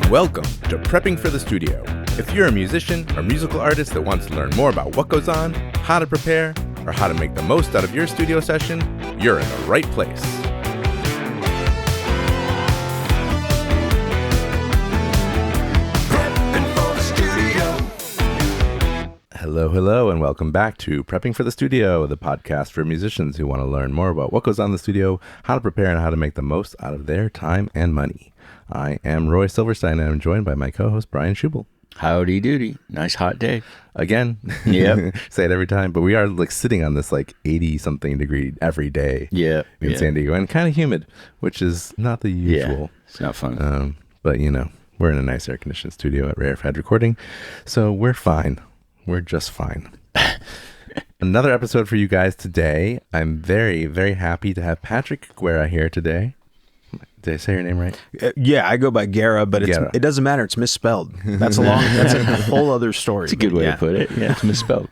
Welcome to Prepping for the Studio. If you're a musician or musical artist that wants to learn more about what goes on, how to prepare, or how to make the most out of your studio session, you're in the right place. Hello, and welcome back to Prepping for the Studio, the podcast for musicians who want to learn more about what goes on in the studio, how to prepare, and how to make the most out of their time and money. I am Roy Silverstein, and I'm joined by my co-host, Brian Scheuble. Howdy doody. Nice hot day. Again. Yep. Say it every time, but we are like sitting on this like 80-something degree every day in San Diego, and kind of humid, which is not the usual. Yeah, it's not fun. But, you know, we're in a nice air-conditioned studio at Rarefied Recording, so we're fine. We're just fine. Another episode for you guys today. I'm very, very happy to have Patrick Guera here today. Did I say your name right? Yeah, I go by Guera, but it doesn't matter. It's misspelled. That's a whole other story. It's a good way to put it. Yeah, it's misspelled.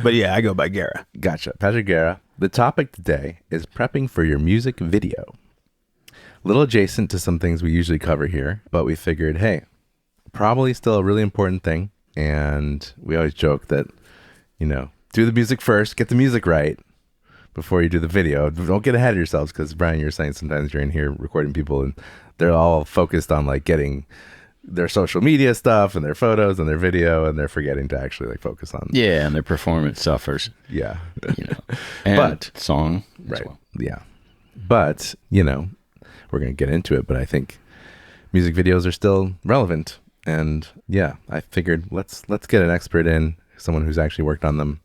But yeah, I go by Guera. Gotcha. Patrick Guera. The topic today is prepping for your music video. A little adjacent to some things we usually cover here, but we figured, hey, probably still a really important thing. And we always joke that, you know, do the music first, get the music right before you do the video. Don't get ahead of yourselves, because Brian, you're saying sometimes you're in here recording people and they're all focused on like getting their social media stuff and their photos and their video, and they're forgetting to actually like focus on and their performance suffers. Yeah. You know. And but song right. as well. Yeah. But, you know, we're going to get into it, but I think music videos are still relevant. And yeah, I figured let's get an expert in, someone who's actually worked on them,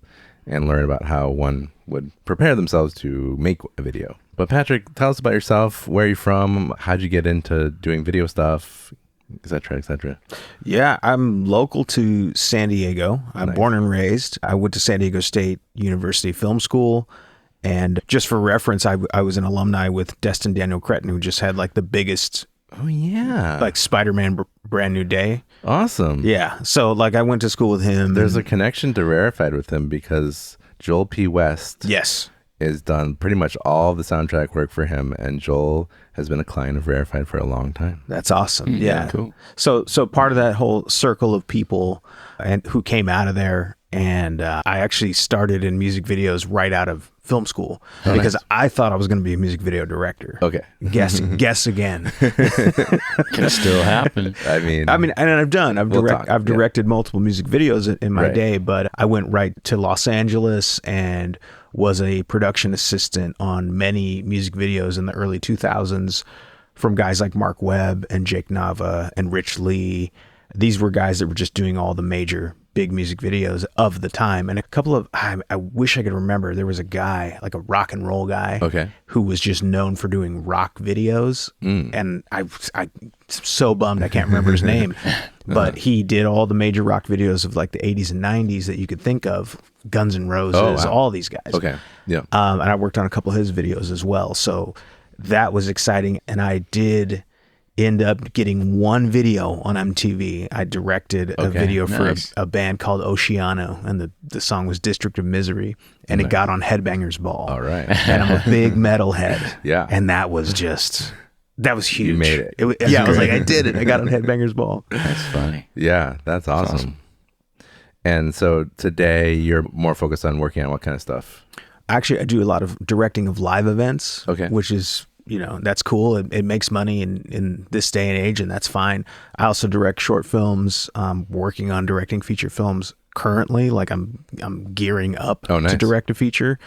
and learn about how one would prepare themselves to make a video. But Patrick, tell us about yourself. Where are you from? How'd you get into doing video stuff, et cetera, et cetera? Yeah, I'm local to San Diego. I'm born and raised. I went to San Diego State University Film School. And just for reference, I was an alumni with Destin Daniel Cretton, who just had like the biggest... Oh, yeah. Like Spider-Man Brand New Day. Awesome. Yeah. So like I went to school with him. There's a connection to Rarefied with him because Joel P. West has done pretty much all the soundtrack work for him. And Joel has been a client of Rarefied for a long time. That's awesome. Yeah. Cool. So part of that whole circle of people and who came out of there. And I actually started in music videos right out of film school because I thought I was going to be a music video director. Okay. Guess again. Can still happen. I mean, and I've directed multiple music videos in my day, but I went right to Los Angeles and was a production assistant on many music videos in the early 2000s from guys like Mark Webb and Jake Nava and Rich Lee. These were guys that were just doing all the major big music videos of the time. And a couple of, I wish I could remember, there was a guy, like a rock and roll guy, who was just known for doing rock videos. And I'm so bummed I can't remember his name, but he did all the major rock videos of like the 80s and 90s that you could think of, Guns N' Roses, all these guys. Okay. Yeah. And I worked on a couple of his videos as well. So that was exciting. And I did end up getting one video on MTV. I directed a video for a band called Oceano, and the song was District of Misery, and it got on Headbangers Ball. All right. And I'm a big metalhead. Yeah. And that was huge. You made it. I was like, I did it. I got on Headbangers Ball. That's funny. Yeah, that's awesome. And so today you're more focused on working on what kind of stuff? Actually, I do a lot of directing of live events, which is... You know, that's cool. It makes money in this day and age, and that's fine. I also direct short films. Working on directing feature films currently. Like I'm gearing up to direct a feature,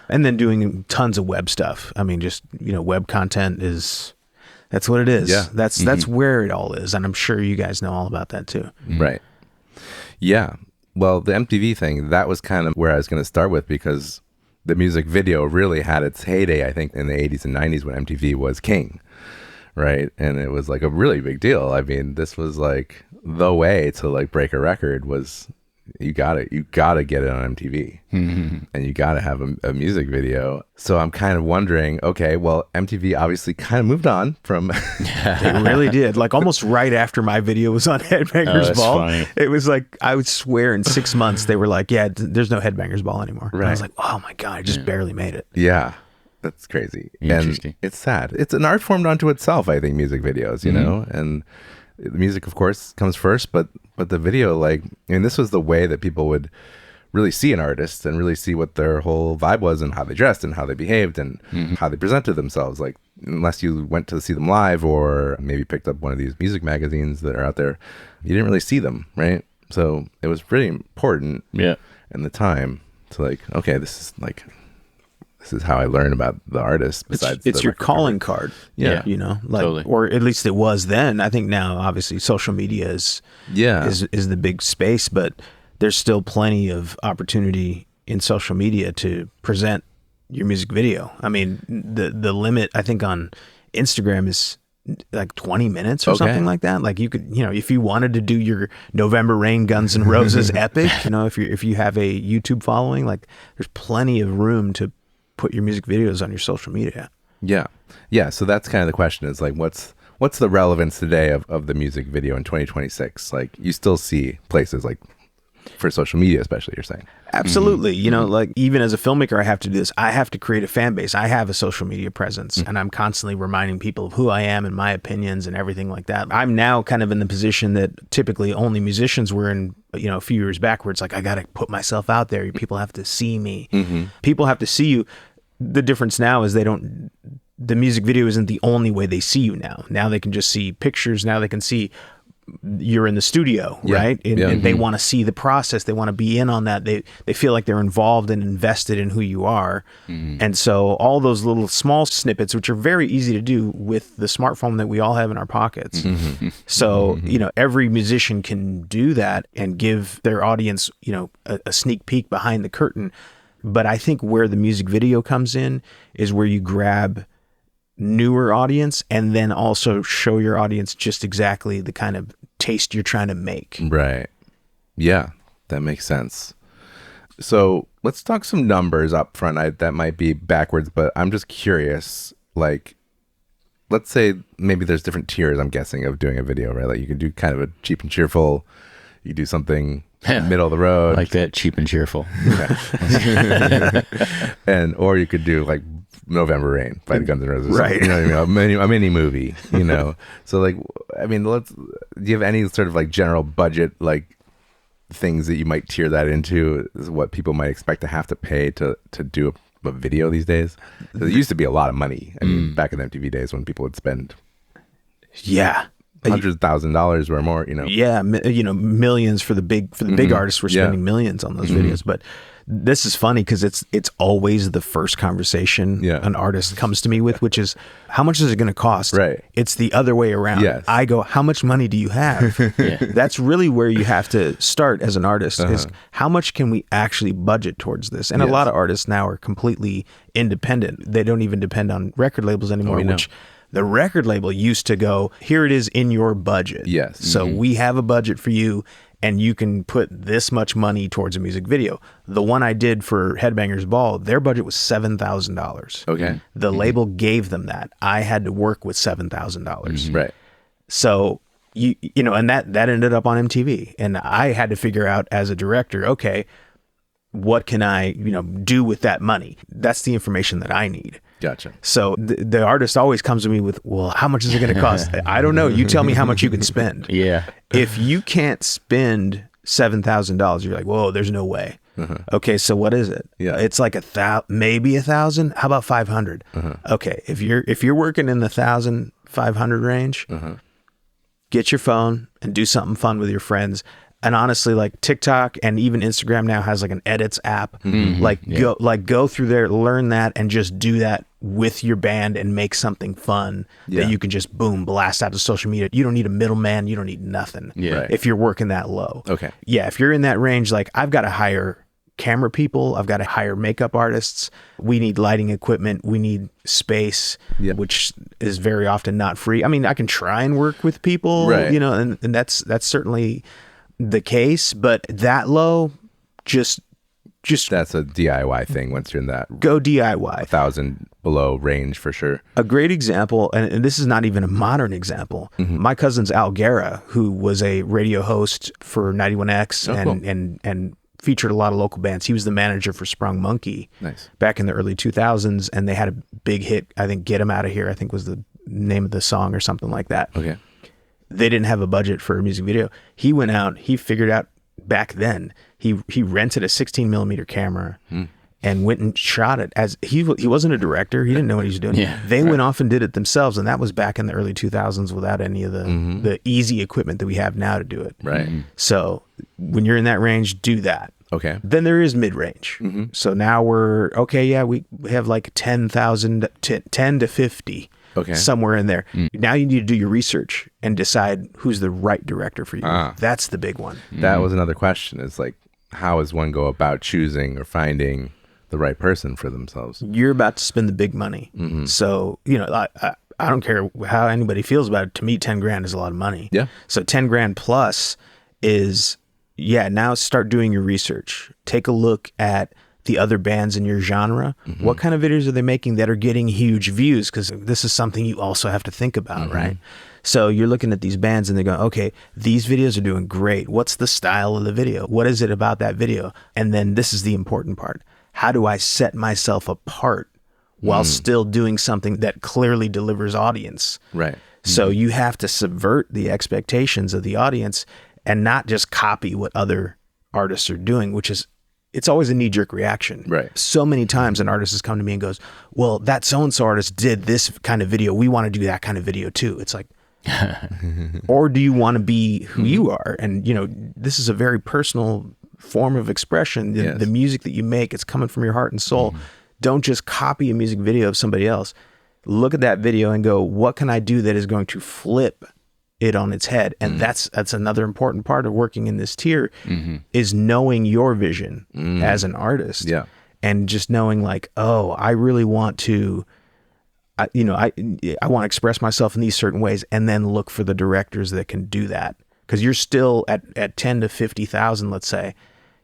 and then doing tons of web stuff. I mean, just web content that's what it is. Yeah, that's where it all is, and I'm sure you guys know all about that too. Right. Yeah. Well, the MTV thing, that was kind of where I was going to start with, because the music video really had its heyday, I think, in the 80s and 90s when MTV was king, right? And it was like a really big deal. I mean, this was like the way to like break a record was you gotta get it on MTV, and you gotta have a music video. So I'm kind of wondering, okay, well, MTV obviously kind of moved on from. It really did. Like almost right after my video was on Headbangers Ball, funny. It was like, I would swear in 6 months they were like, yeah, there's no Headbangers Ball anymore. Right. And I was like, oh my god, I just barely made it. Yeah. That's crazy. And it's sad. It's an art form unto itself, I think, music videos, you know? And The music, of course, comes first, but the video, like, I mean, this was the way that people would really see an artist and really see what their whole vibe was and how they dressed and how they behaved and how they presented themselves. Like, unless you went to see them live or maybe picked up one of these music magazines that are out there, you didn't really see them, right? So it was pretty important in the time to like, okay, this is how I learn about the artist. Besides, it's your calling card. Yeah. You know, like, Totally. or at least it was then. I think now, obviously, social media is the big space, but there's still plenty of opportunity in social media to present your music video. I mean, the limit, I think, on Instagram is like 20 minutes or something like that. Like, you could, you know, if you wanted to do your November Rain Guns N' Roses epic, you know, if you have a YouTube following, like, there's plenty of room to put your music videos on your social media. Yeah. So that's kind of the question, is like, what's the relevance today of the music video in 2026? Like, you still see places like, for social media especially, you're saying? Absolutely. You know, like, even as a filmmaker, I have to do this. I have to create a fan base. I have a social media presence, and I'm constantly reminding people of who I am and my opinions and everything like that. I'm now kind of in the position that typically only musicians were in, you know, a few years backwards. Like, I got to put myself out there. People have to see me. People have to see you. The difference now is the music video isn't the only way they see you now. Now they can just see pictures. Now they can see you're in the studio, right? And they want to see the process. They want to be in on that. They feel like they're involved and invested in who you are. And so all those little small snippets, which are very easy to do with the smartphone that we all have in our pockets. So, you know, every musician can do that and give their audience, you know, a sneak peek behind the curtain. But I think where the music video comes in is where you grab newer audience and then also show your audience just exactly the kind of taste you're trying to make. Right. Yeah, that makes sense. So let's talk some numbers up front. That might be backwards, but I'm just curious, like, let's say maybe there's different tiers, I'm guessing, of doing a video, right? Like, you could do kind of a cheap and cheerful, you do something middle of the road. Like that, cheap and cheerful. Or you could do like November Rain by the Guns N' Roses, right? You know what I mean? A mini movie, you know. So like, I mean, do you have any sort of like general budget, like, things that you might tier that into? Is what people might expect to have to pay to do a video these days? It used to be a lot of money. I mean, back in MTV days when people would spend $100,000 or more, you know. Yeah, you know, millions for the big artists were spending millions on those videos. But this is funny because it's always the first conversation an artist comes to me with, which is, how much is it going to cost? Right. It's the other way around. Yes. I go, how much money do you have? That's really where you have to start as an artist, is how much can we actually budget towards this? And a lot of artists now are completely independent. They don't even depend on record labels anymore, which the record label used to go, here it is in your budget. Yes. So we have a budget for you, and you can put this much money towards a music video. The one I did for Headbangers Ball, their budget was $7,000. Okay. The label gave them that. I had to work with $7,000. Right. So you know, and that ended up on MTV, and I had to figure out as a director, okay, what can I, you know, do with that money? That's the information that I need. Gotcha. So the artist always comes to me with, well, how much is it going to cost? I don't know. You tell me how much you can spend. Yeah. If you can't spend $7,000, you're like, whoa, there's no way. Okay, so what is it? Yeah. It's like maybe 1,000. How about 500? Okay, if you're working in the 1,500 range, get your phone and do something fun with your friends. And honestly, like, TikTok and even Instagram now has like an edits app. Go through there, learn that, and just do that with your band and make something fun that you can just blast out to social media. You don't need a middleman. You don't need nothing. Right. If you're working that low. Okay. Yeah. If you're in that range, like, I've got to hire camera people. I've got to hire makeup artists. We need lighting equipment. We need space, which is very often not free. I mean, I can try and work with people, you know, and that's certainly the case, but that low, just that's a DIY thing. Once you're in that, go DIY. 1,000 below range for sure. A great example, and this is not even a modern example. My cousin's Al Guera, who was a radio host for 91X and featured a lot of local bands. He was the manager for Sprung Monkey back in the early 2000s, and they had a big hit. I think "Get 'Em Out of Here," I think was the name of the song or something like that. Okay. they didn't have a budget for a music video. He went out, he figured out back then, he rented a 16 millimeter camera and went and shot it. As he wasn't a director, he didn't know what he was doing. They went off and did it themselves, and that was back in the early 2000s without any of the easy equipment that we have now to do it. Right. So when you're in that range, do that. Okay. Then there is mid-range. So now we're, we have like 10,000 to 10 to 50. Okay. Somewhere in there. Now you need to do your research and decide who's the right director for you. That's the big one. That was another question. Is like, how does one go about choosing or finding the right person for themselves? You're about to spend the big money. So, I don't care how anybody feels about it. To me, 10 grand is a lot of money. Yeah. So 10 grand plus is, now start doing your research. Take a look at the other bands in your genre. What kind of videos are they making that are getting huge views? Because this is something you also have to think about, right? So you're looking at these bands and they're going, okay, these videos are doing great. What's the style of the video? What is it about that video? And then this is the important part. How do I set myself apart while still doing something that clearly delivers audience? Right. So you have to subvert the expectations of the audience and not just copy what other artists are doing, which is, it's always a knee-jerk reaction. Right. So many times an artist has come to me and goes, well, that so-and-so artist did this kind of video. We want to do that kind of video too. It's like, or do you want to be who you are? And, this is a very personal form of expression. The music that you make, it's coming from your heart and soul. Don't just copy a music video of somebody else. Look at that video and go, what can I do that is going to flip it on its head? And that's another important part of working in this tier is knowing your vision as an artist. Yeah. And just knowing like, oh, I really want to, I want to express myself in these certain ways, and then look for the directors that can do that. Because you're still at 10 to 50,000, let's say,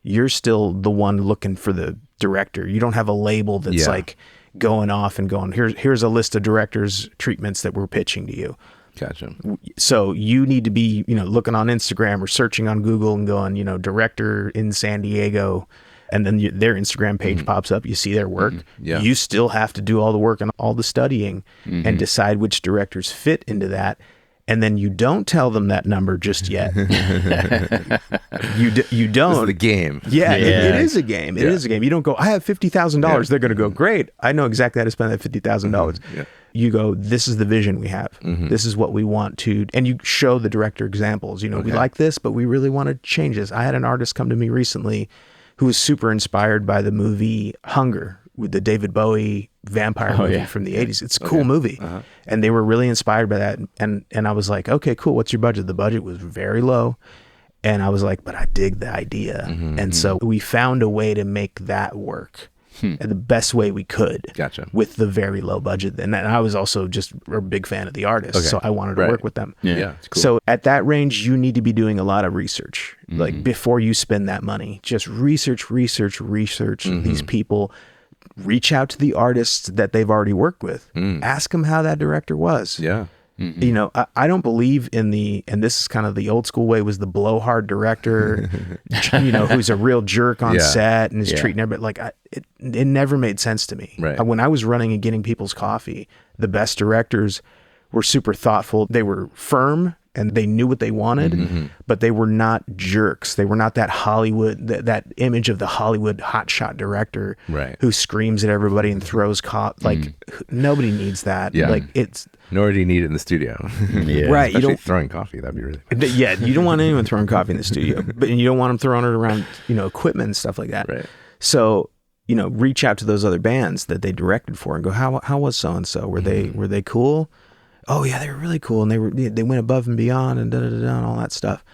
you're still the one looking for the director. You don't have a label that's like going off and going, here's a list of directors' treatments that we're pitching to you. Gotcha. So you need to be, looking on Instagram or searching on Google and going, director in San Diego, and then their Instagram page pops up. You see their work. Yeah. You still have to do all the work and all the studying and decide which directors fit into that. And then you don't tell them that number just yet. You don't. This is the game. Yeah, it is a game. It is a game. You don't go, I have $50,000. They're going to go, great. I know exactly how to spend that $50,000. You go, this is the vision we have. This is what we want to, and you show the director examples. We like this, but we really want to change this. I had an artist come to me recently who was super inspired by the movie Hunger with the David Bowie vampire movie from the 80s. It's a cool movie. And they were really inspired by that. And I was like, okay, cool. What's your budget? The budget was very low. And I was like, but I dig the idea. And so we found a way to make that work the best way we could. Gotcha. With the very low budget. And I was also just a big fan of the artist. So I wanted to work with them. Yeah. It's cool. So at that range, you need to be doing a lot of research. Like before you spend that money, just research these people. Reach out to the artists that they've already worked with. Ask them how that director was. Yeah. I don't believe in and this is kind of the old school way, was the blowhard director, who's a real jerk on set and is treating everybody like, it never made sense to me. Right. When I was running and getting people's coffee, the best directors were super thoughtful. They were firm and they knew what they wanted, but they were not jerks. They were not that Hollywood, that image of the Hollywood hotshot director who screams at everybody and throws nobody needs that. Yeah. Like it's, nor do you need it in the studio. Right. Especially you don't throwing coffee. That'd be really fun. Yeah. You don't want anyone throwing coffee in the studio, but you don't want them throwing it around, equipment and stuff like that. Right. So, reach out to those other bands that they directed for and go, how was so-and-so? Were they cool? Oh yeah, they were really cool, and they went above and beyond, and and all that stuff.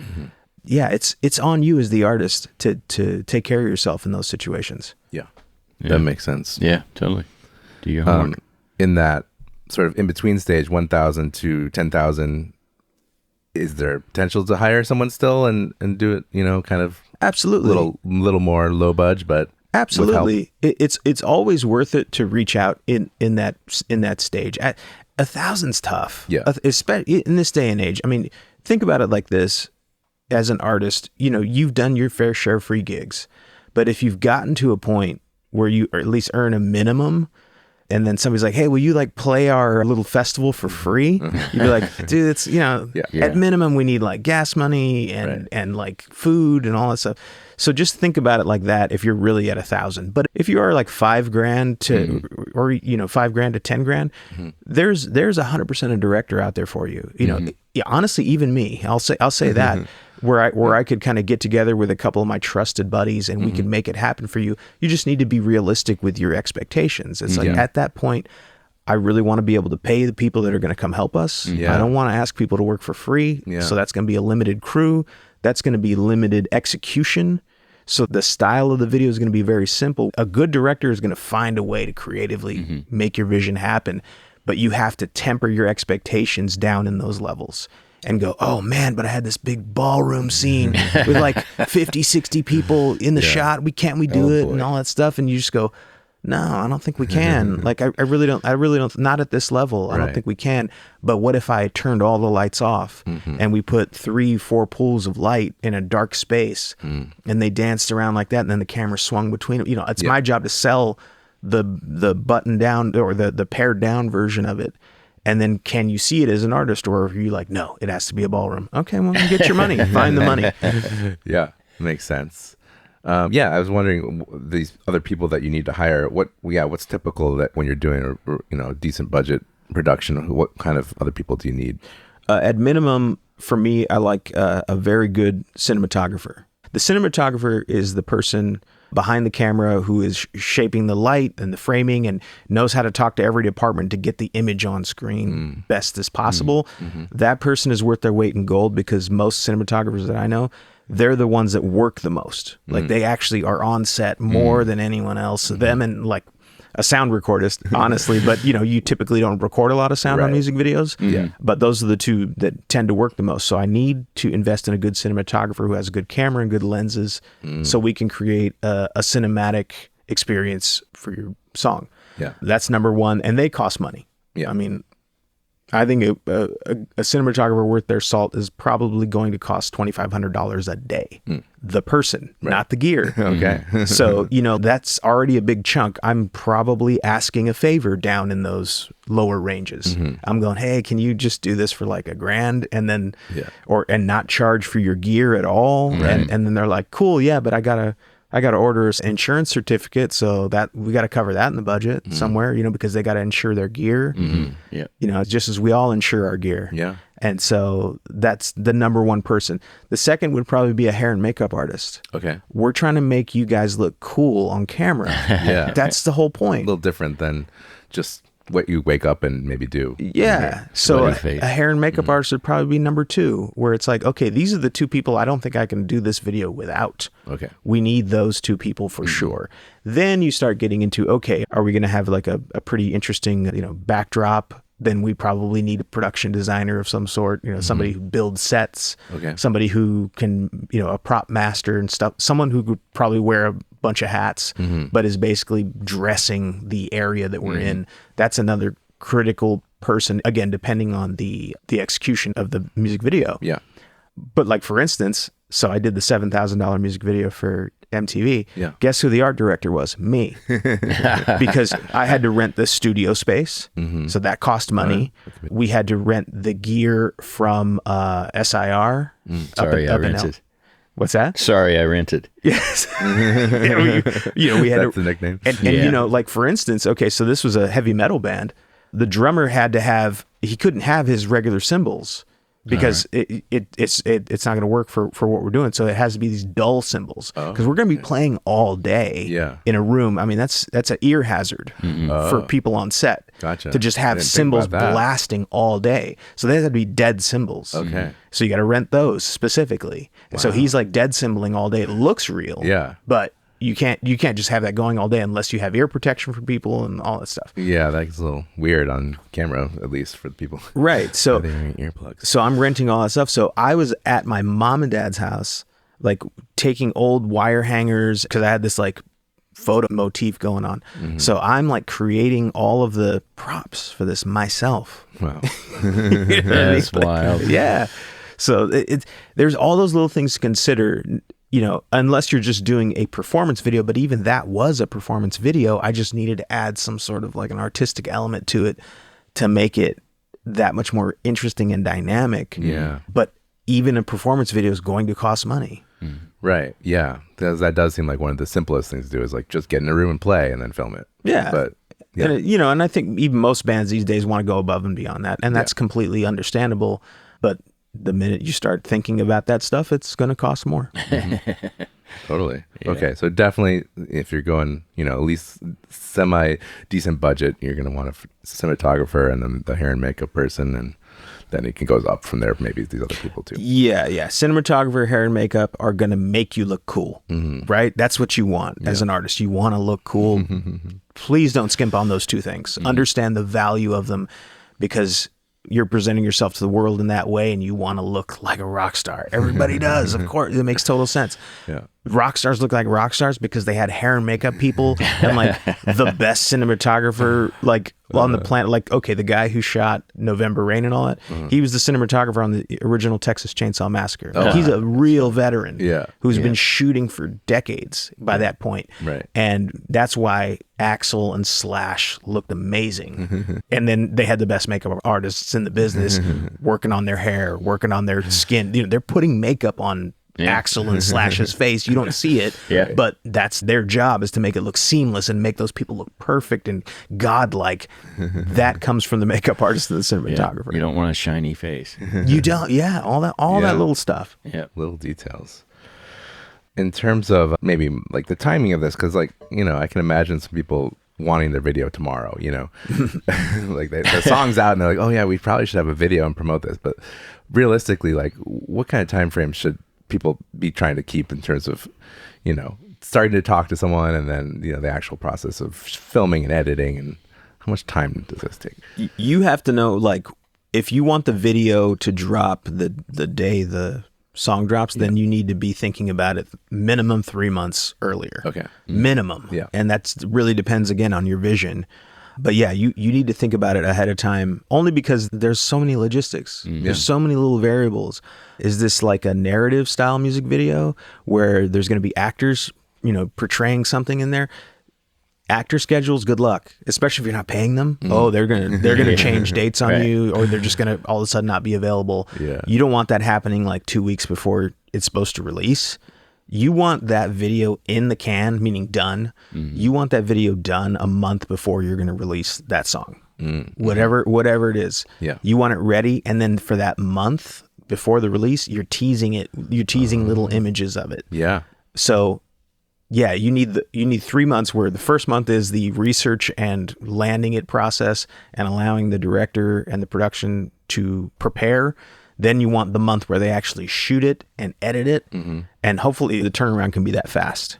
Yeah, it's on you as the artist to take care of yourself in those situations. Yeah. That makes sense. Yeah, totally. Do your homework. In that sort of in between stage, 1,000 to 10,000, is there potential to hire someone still and do it? Kind of absolutely little more low budge, but absolutely, it's always worth it to reach out in that stage. 1,000's tough. Yeah. Especially in this day and age. I mean, think about it like this. As an artist, you've done your fair share of free gigs, but if you've gotten to a point where you or at least earn a minimum, and then somebody's like, hey, will you like play our little festival for free? You'd be like, dude, it's, at minimum we need like gas money and like food and all that stuff. So just think about it like that if you're really at 1,000. But if you are like $5,000 to, or $5,000 to 10 grand, there's 100% a director out there for you. Honestly, even me, I'll say that. Where I could kind of get together with a couple of my trusted buddies and we could make it happen for you. You just need to be realistic with your expectations. It's like at that point, I really want to be able to pay the people that are going to come help us. I don't want to ask people to work for free. So that's going to be a limited crew. That's going to be limited execution. So the style of the video is going to be very simple. A good director is going to find a way to creatively make your vision happen, but you have to temper your expectations down in those levels. And go, oh man, but I had this big ballroom scene with like 50, 60 people in the shot. Can't we do it? And all that stuff. And you just go, no, I don't think we can. Like, I really don't, not at this level. I don't think we can. But what if I turned all the lights off and we put 3-4 pools of light in a dark space and they danced around like that and then the camera swung between them? It's my job to sell the button down or the pared down version of it. And then can you see it as an artist, or are you like, no, it has to be a ballroom? Okay, well, get your money. Find the money. Yeah, makes sense. I was wondering, these other people that you need to hire, what's typical that when you're doing a decent budget production, what kind of other people do you need? At minimum, for me, I like a very good cinematographer. The cinematographer is the person behind the camera who is shaping the light and the framing and knows how to talk to every department to get the image on screen best as possible. That person is worth their weight in gold, because most cinematographers that I know, they're the ones that work the most. Like they actually are on set more than anyone else. Them and like a sound recordist, honestly, but you typically don't record a lot of sound on music videos. But those are the two that tend to work the most. So I need to invest in a good cinematographer who has a good camera and good lenses, so we can create a cinematic experience for your song. That's number one, and they cost money. I mean, I think a cinematographer worth their salt is probably going to cost $2,500 a day. The person, not the gear. Okay. So, that's already a big chunk. I'm probably asking a favor down in those lower ranges. I'm going, hey, can you just do this for like $1,000 and then, and not charge for your gear at all? And then they're like, cool, yeah, but I gotta order an insurance certificate, so that we got to cover that in the budget somewhere, because they got to insure their gear. Just as we all insure our gear. And so that's the number one person. The second would probably be a hair and makeup artist. Okay. We're trying to make you guys look cool on camera. That's the whole point. A little different than just what you wake up and maybe do. So a hair and makeup artist would probably be number two, where it's like, okay, these are the two people I don't think I can do this video without. Okay. We need those two people for sure. Then you start getting into, okay, are we going to have like a pretty interesting, backdrop? Then we probably need a production designer of some sort, somebody who builds sets, somebody who can, a prop master and stuff, someone who could probably wear a bunch of hats, but is basically dressing the area that we're in. That's another critical person, again, depending on the execution of the music video. But like, for instance, so I did the $7,000 music video for MTV. Guess who the art director was? Me. Because I had to rent the studio space. So that cost money. We had to rent the gear from SIR. Sorry, I rented. What's that? Sorry, I rented. Yes. We had That's the nickname. And like, for instance, okay, so this was a heavy metal band. The drummer had to he couldn't have his regular cymbals, because it's not going to work for what we're doing. So it has to be these dull cymbals, because we're going to be playing all day in a room. I mean, that's an ear hazard for people on set. To just have cymbals blasting all day. So they have to be dead cymbals. So you got to rent those specifically. And so he's like dead cymbaling all day. It looks real. But you can't just have that going all day unless you have ear protection for people and all that stuff. That's a little weird on camera, at least for the people. Right. So earplugs. So I'm renting all that stuff. So I was at my mom and dad's house, like taking old wire hangers, because I had this like photo motif going on. So I'm like creating all of the props for this myself. Wow. That's wild. So there's all those little things to consider. unless you're just doing a performance video, but even that was a performance video, I just needed to add some sort of like an artistic element to it to make it that much more interesting and dynamic. Yeah. But even a performance video is going to cost money. Right. Yeah. That does seem like one of the simplest things to do is like just get in a room and play and then film it. Yeah. But yeah. And and I think even most bands these days want to go above and beyond that. And that's completely understandable. But the minute you start thinking about that stuff, it's going to cost more. Totally. Yeah. Okay. So definitely if you're going, at least semi decent budget, you're going to want a cinematographer and then the hair and makeup person, and then it goes up from there. Maybe these other people too. Yeah. Cinematographer, hair and makeup are going to make you look cool, right? That's what you want as an artist. You want to look cool. Please don't skimp on those two things. Understand the value of them, because you're presenting yourself to the world in that way and you want to look like a rock star. Everybody does, of course. It makes total sense. Yeah. Rock stars look like rock stars because they had hair and makeup people and like the best cinematographer like on the planet. Like, okay, the guy who shot November Rain and all that, he was the cinematographer on the original Texas Chainsaw Massacre. Like, he's a real veteran who's been shooting for decades by that point. Right. And that's why Axl and Slash looked amazing. And then they had the best makeup artists in the business working on their hair, working on their skin. They're putting makeup on Axl and Slash's face. You don't see it, but that's their job, is to make it look seamless and make those people look perfect and godlike. That comes from the makeup artist and the cinematographer. You don't want a shiny face. You don't. Yeah, all that little stuff. Yeah, little details. In terms of maybe like the timing of this, because like I can imagine some people wanting their video tomorrow. Like the song's out and they're like, oh yeah, we probably should have a video and promote this. But realistically, like what kind of time frame should people be trying to keep in terms of starting to talk to someone and then the actual process of filming and editing, and how much time does this take? You have to know, like, if you want the video to drop the day the song drops, then you need to be thinking about it minimum 3 months earlier. Okay. Minimum. Yeah. And that's really depends again on your vision. But yeah, you need to think about it ahead of time, only because there's so many logistics. There's so many little variables. Is this like a narrative style music video where there's going to be actors, portraying something in there? Actor schedules, good luck, especially if you're not paying them. Oh, they're gonna change dates on you, or they're just gonna all of a sudden not be available. Yeah. You don't want that happening like 2 weeks before it's supposed to release. You want that video in the can, meaning done. You want that video done a month before you're going to release that song. Whatever it is. Yeah. You want it ready, and then for that month before the release, you're teasing it. You're teasing little images of it. Yeah. So, yeah, you need 3 months, where the first month is the research and landing it process and allowing the director and the production to prepare. Then you want the month where they actually shoot it and edit it, and hopefully the turnaround can be that fast.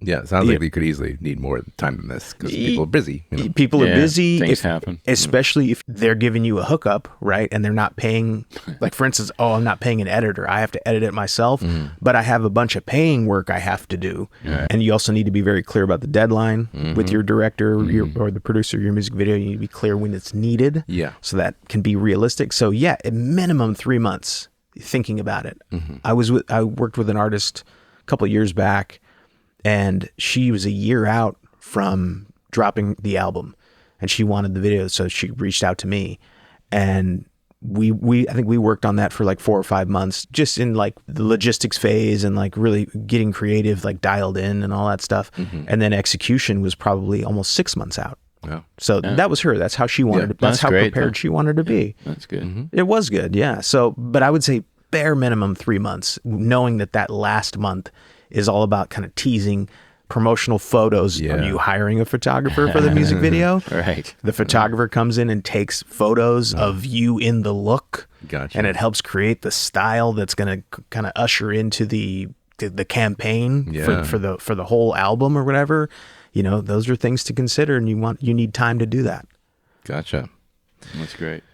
Yeah, it sounds like you could easily need more time than this because people are busy. People are busy. Things happen. Especially if they're giving you a hookup, right? And they're not paying, like for instance, I'm not paying an editor. I have to edit it myself, but I have a bunch of paying work I have to do. Right. And you also need to be very clear about the deadline with your director or the producer of your music video. You need to be clear when it's needed, so that can be realistic. So yeah, at minimum 3 months thinking about it. I worked with an artist a couple of years back, and she was a year out from dropping the album, and she wanted the video, so she reached out to me, and I think we worked on that for like 4 or 5 months, just in like the logistics phase and like really getting creative, like dialed in and all that stuff. And then execution was probably almost 6 months out. Yeah. So that was her. That's how she wanted to. That's how prepared she wanted to be. That's good. It was good, yeah. So, but I would say bare minimum 3 months, knowing that last month is all about kind of teasing, promotional photos. Are you hiring a photographer for the music video? Right. The photographer comes in and takes photos of you in the look. Gotcha. And it helps create the style that's going to kind of usher into the campaign for the whole album or whatever. Those are things to consider, and you need time to do that. Gotcha. That's great.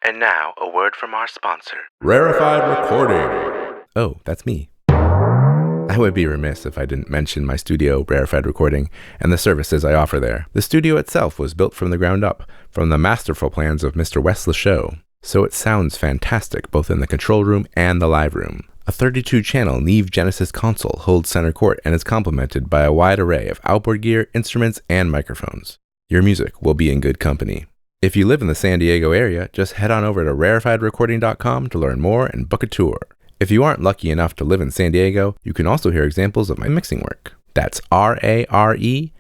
And now, a word from our sponsor, Rarefied Recording. Oh, that's me. I would be remiss if I didn't mention my studio, Rarefied Recording, and the services I offer there. The studio itself was built from the ground up, from the masterful plans of Mr. Wes Lachaux. so it sounds fantastic both in the control room and the live room. A 32-channel Neve Genesis console holds center court and is complemented by a wide array of outboard gear, instruments, and microphones. Your music will be in good company. If you live in the San Diego area, just head on over to rarefiedrecording.com to learn more and book a tour. If you aren't lucky enough to live in San Diego, you can also hear examples of my mixing work. That's RAREFIED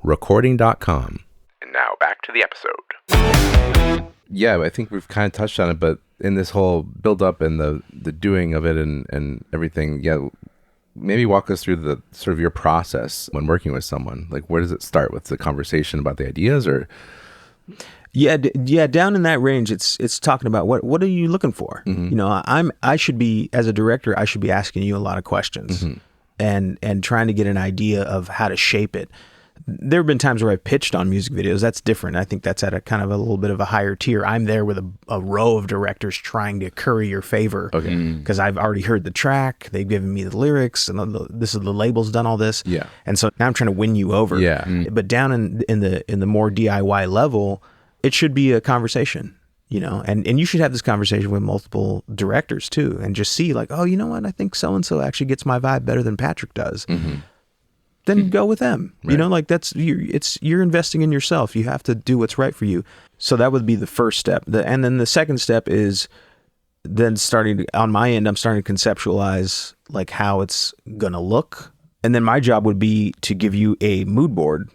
recording.com. And now back to the episode. Yeah, I think we've kind of touched on it, but in this whole build up and the doing of it and everything, yeah, maybe walk us through the sort of your process when working with someone. Like, where does it start with the conversation about the ideas, or? Yeah, down in that range, it's talking about what are you looking for? Mm-hmm. You know, I should be, as a director, I should be asking you a lot of questions, mm-hmm. and trying to get an idea of how to shape it. There have been times where I've pitched on music videos. That's different. I think that's at a kind of a little bit of a higher tier. I'm there with a row of directors trying to curry your favor. Okay. Because I've already heard the track. They've given me the lyrics, and this is the label's done all this. Yeah. And so now I'm trying to win you over. Yeah. But down in the more DIY level, it should be a conversation, you know, and you should have this conversation with multiple directors too, and just see like, oh, you know what? I think so-and-so actually gets my vibe better than Patrick does. Mm-hmm. Then go with them. Right. You know, like you're investing in yourself. You have to do what's right for you. So that would be the first step. And then the second step is then on my end, I'm starting to conceptualize like how it's going to look. And then my job would be to give you a mood board,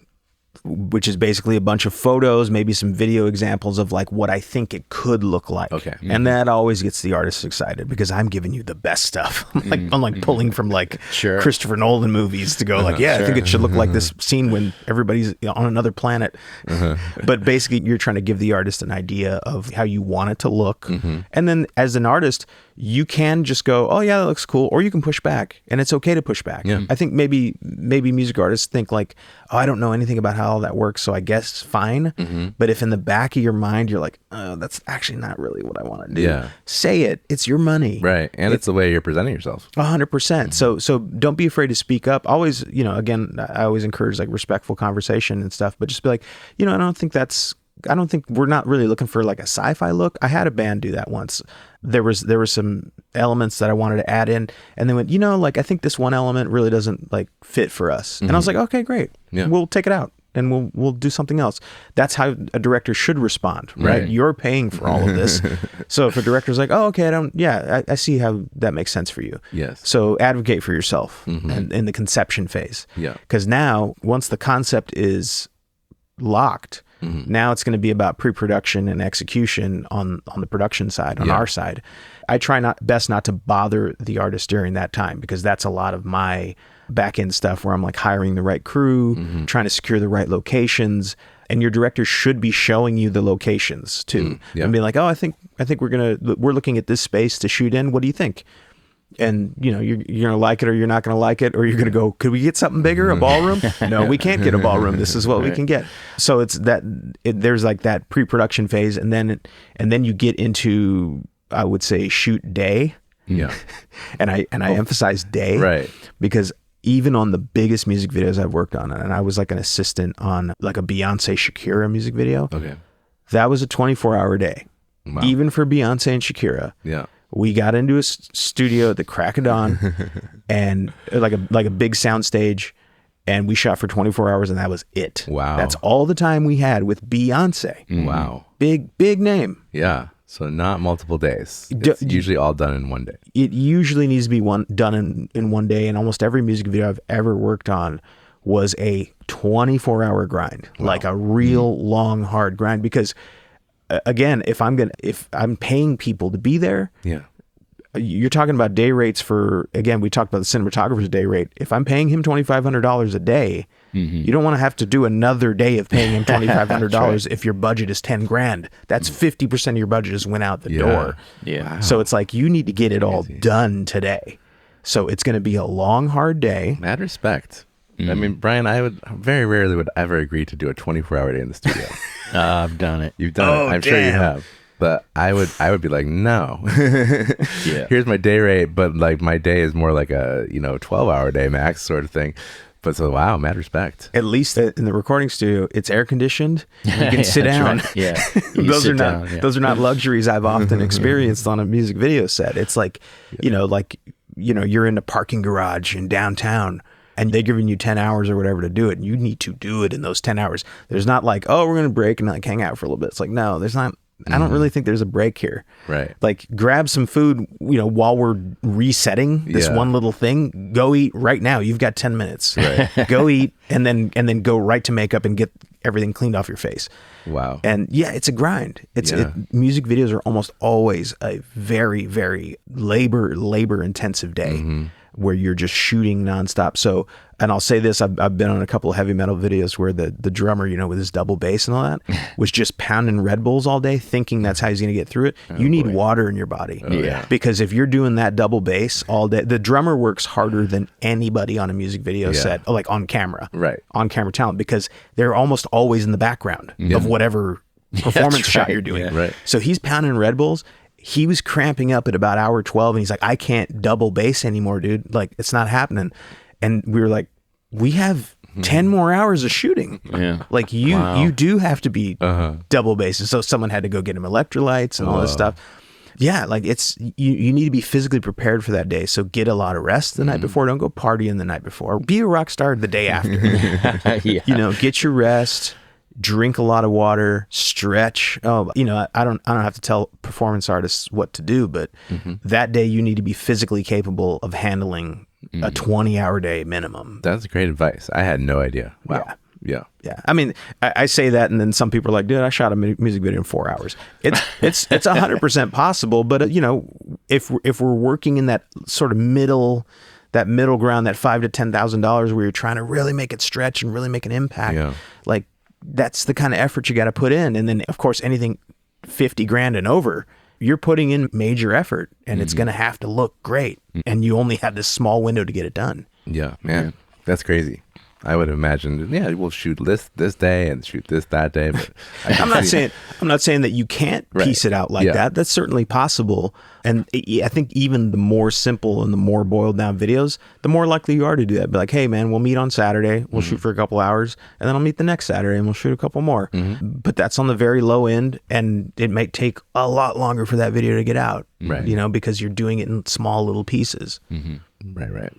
which is basically a bunch of photos, maybe some video examples of like what I think it could look like. Okay. Mm-hmm. And that always gets the artist excited because I'm giving you the best stuff. I'm like pulling from like Christopher Nolan movies to go like, I think it should look like this scene when everybody's on another planet. But basically you're trying to give the artist an idea of how you want it to look. Mm-hmm. And then as an artist, you can just go, oh yeah, that looks cool. Or you can push back, and it's okay to push back. Yeah. I think maybe music artists think like, oh, I don't know anything about how all that works, so I guess fine. Mm-hmm. But if in the back of your mind, you're like, oh, that's actually not really what I want to do. Say it. It's your money. Right. And it's the way you're presenting yourself. 100%. Mm-hmm. So don't be afraid to speak up. Always, you know, again, I always encourage like respectful conversation and stuff, but just be like, you know, I don't think we're not really looking for like a sci-fi look. I had a band do that once. There were some elements that I wanted to add in, and they went, you know, like I think this one element really doesn't like fit for us. Mm-hmm. And I was like, okay, great. Yeah. We'll take it out and we'll do something else. That's how a director should respond, right? You're paying for all of this. So if a director's like, oh, okay, I see how that makes sense for you. Yes. So advocate for yourself and in the conception phase. Yeah. Because now once the concept is locked, now it's going to be about pre-production and execution on the production side, on our side. I try best not to bother the artist during that time, because that's a lot of my back end stuff where I'm like hiring the right crew, trying to secure the right locations. And your director should be showing you the locations too, and being like, oh, I think we're looking at this space to shoot in. What do you think? And you know, you're gonna like it or you're not gonna like it, or you're gonna go, could we get something bigger, a ballroom? No, we can't get a ballroom. This is what we can get. So it's there's like that pre-production phase, and then you get into, I would say, shoot day. Yeah. and I emphasize day, right? Because even on the biggest music videos I've worked on, and I was like an assistant on like a Beyonce Shakira music video. Okay. That was a 24-hour day. Wow. Even for Beyonce and Shakira. Yeah. We got into a studio at the crack of dawn, and like a big sound stage, and we shot for 24 hours, and that was it. Wow. That's all the time we had with Beyonce. Mm-hmm. Wow. Big name. Yeah. So not multiple days. It's usually all done in one day. It usually needs to be done in one day, and almost every music video I've ever worked on was a 24-hour grind. Wow. Like a real long, hard grind, because again, if I'm paying people to be there, you're talking about day rates for, again, we talked about the cinematographer's day rate. If I'm paying him $2,500 a day, you don't want to have to do another day of paying him $2,500 right. if your budget is $10,000. That's 50% of your budget just went out the door. Yeah. Wow. So it's like, you need to get it all done today. So it's going to be a long, hard day. Mad respect. I mean, Brian, I would very rarely would ever agree to do a 24-hour day in the studio. I've done it. You've done it. I'm sure you have. But I would be like, no. Here's my day rate, but like my day is more like a 12-hour day max sort of thing. But so, wow, mad respect. At least in the recording studio, it's air conditioned. You can sit down. Right. Yeah. Those are not luxuries I've often experienced on a music video set. It's like, you're in a parking garage in downtown and they're giving you 10 hours or whatever to do it. And you need to do it in those 10 hours. There's not like, oh, we're going to break and like hang out for a little bit. It's like, no, there's not. I don't really think there's a break here. Right. Like grab some food, while we're resetting this one little thing, go eat right now. You've got 10 minutes. Right. Go eat and then go right to makeup and get everything cleaned off your face. Wow. And yeah, it's a grind. Music videos are almost always a very, very labor intensive day where you're just shooting nonstop. So, and I'll say this, I've been on a couple of heavy metal videos where the drummer, with his double bass and all that, was just pounding Red Bulls all day, thinking that's how he's going to get through it. You need water in your body. Yeah. Because if you're doing that double bass all day, the drummer works harder than anybody on a music video set, like on camera. Right. On camera talent, because they're almost always in the background of whatever performance shot you're doing. Yeah. Right. So he's pounding Red Bulls. He was cramping up at about hour 12 and he's like, I can't double bass anymore, dude. Like, it's not happening. And we were like, we have 10 more hours of shooting. Yeah. Like you do have to be double basses. So someone had to go get him electrolytes and all this stuff. Yeah. Like it's, you need to be physically prepared for that day. So get a lot of rest the night before. Don't go partying the night before. Be a rock star the day after. Get your rest. Drink a lot of water, stretch. I don't have to tell performance artists what to do, but that day you need to be physically capable of handling a 20-hour day minimum. That's great advice. I had no idea. Wow. Yeah. I mean, I say that, and then some people are like, "Dude, I shot a music video in 4 hours." It's 100% possible, but if we're working in that sort of middle ground, that $5,000 to $10,000 where you're trying to really make it stretch and really make an impact, like. That's the kind of effort you got to put in. And then of course, anything 50 grand and over, you're putting in major effort and it's going to have to look great. And you only have this small window to get it done. Yeah, man, that's crazy. I would have imagined, we'll shoot this day and shoot that day. But I'm not saying that you can't piece it out like that. That's certainly possible. And I think even the more simple and the more boiled down videos, the more likely you are to do that. Be like, hey man, we'll meet on Saturday. We'll shoot for a couple hours, and then I'll meet the next Saturday and we'll shoot a couple more. But that's on the very low end, and it might take a lot longer for that video to get out. Right. Because you're doing it in small little pieces. Right.